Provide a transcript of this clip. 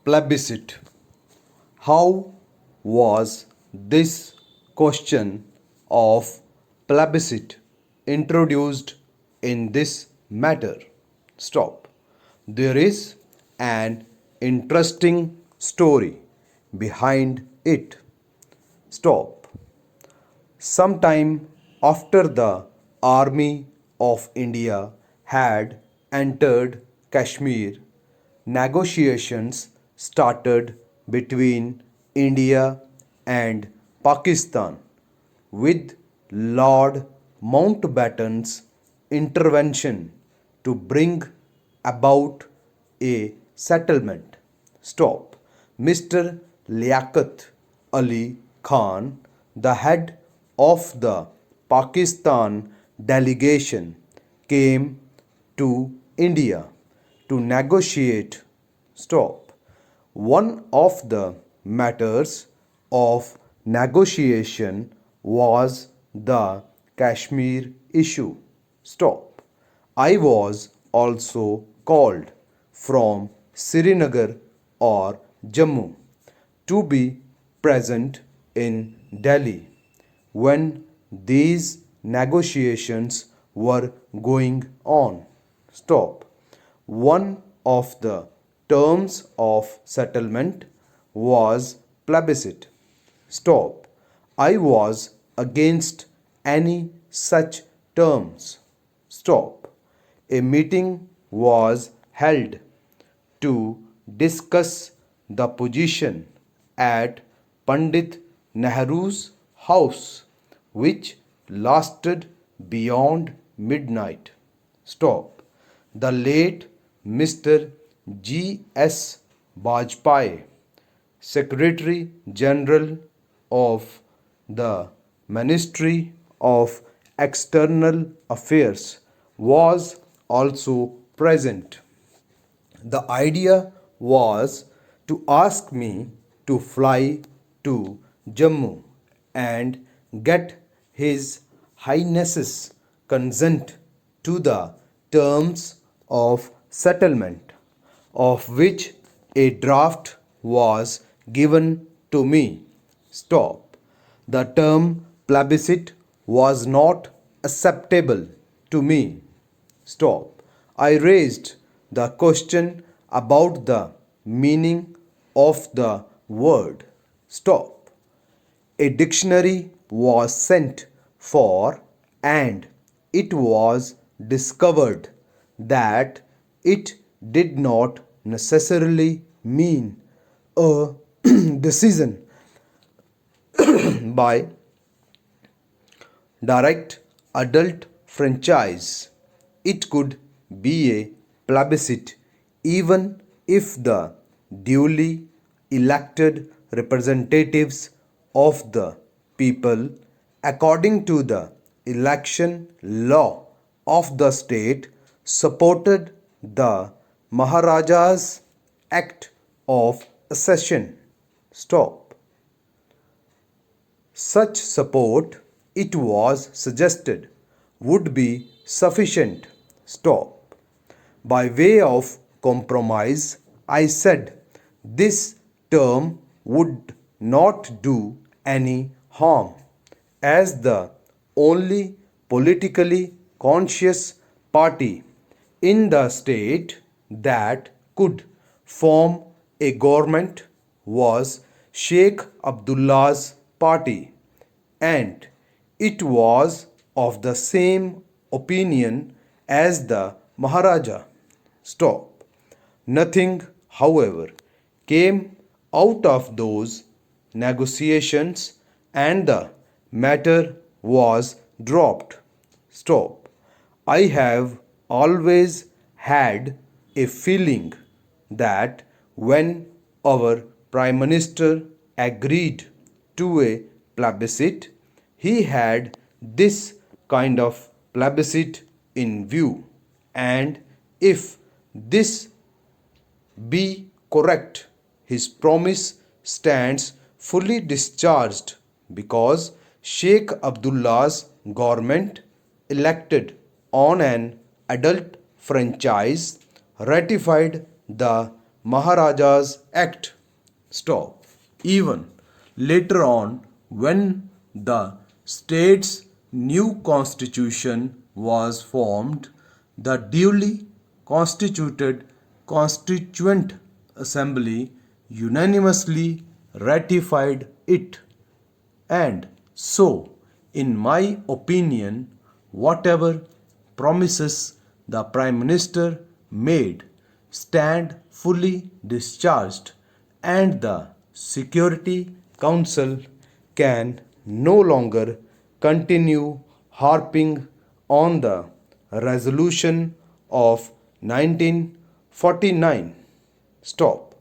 Plebiscite. How was this question of plebiscite introduced in this matter? Stop. There is an interesting story behind it. Stop. Sometime after the Army of India had entered Kashmir, negotiations started between India and Pakistan with Lord Mountbatten's intervention to bring about a settlement. Stop. Mr. Liaquat Ali Khan, the head of the Pakistan delegation, came to India to negotiate. Stop. One of the matters of negotiation was the Kashmir issue. Stop. I was also called from Srinagar or Jammu to be present in Delhi when these negotiations were going on. Stop. One of the terms of settlement was plebiscite. Stop. I was against any such terms. Stop. A meeting was held to discuss the position at Pandit Nehru's house, which lasted beyond midnight. Stop. The late Mr. G.S. Bajpai, Secretary General of the Ministry of External Affairs, was also present. The idea was to ask me to fly to Jammu and get His Highness's consent to the terms of settlement, of which a draft was given to me. Stop. The term plebiscite was not acceptable to me. Stop. I raised the question about the meaning of the word. Stop. A dictionary was sent for, and it was discovered that it did not necessarily mean a decision by direct adult franchise. It could be a plebiscite even if the duly elected representatives of the people, according to the election law of the state, supported the Maharaja's Act of Accession. Stop. Such support, it was suggested, would be sufficient. Stop. By way of compromise, I said this term would not do any harm, as the only politically conscious party in the state that could form a government was Sheikh Abdullah's party, and it was of the same opinion as the Maharaja. Stop. Nothing, however, came out of those negotiations, and the matter was dropped. Stop. I have always had a feeling that when our Prime Minister agreed to a plebiscite, he had this kind of plebiscite in view, and if this be correct, his promise stands fully discharged, because Sheikh Abdullah's government, elected on an adult franchise, ratified the Maharaja's Act. Stop. Even later on, when the state's new constitution was formed, the duly constituted Constituent Assembly unanimously ratified it. And so, in my opinion, whatever promises the Prime Minister made stand fully discharged, and the Security Council can no longer continue harping on the resolution of 1949. Stop.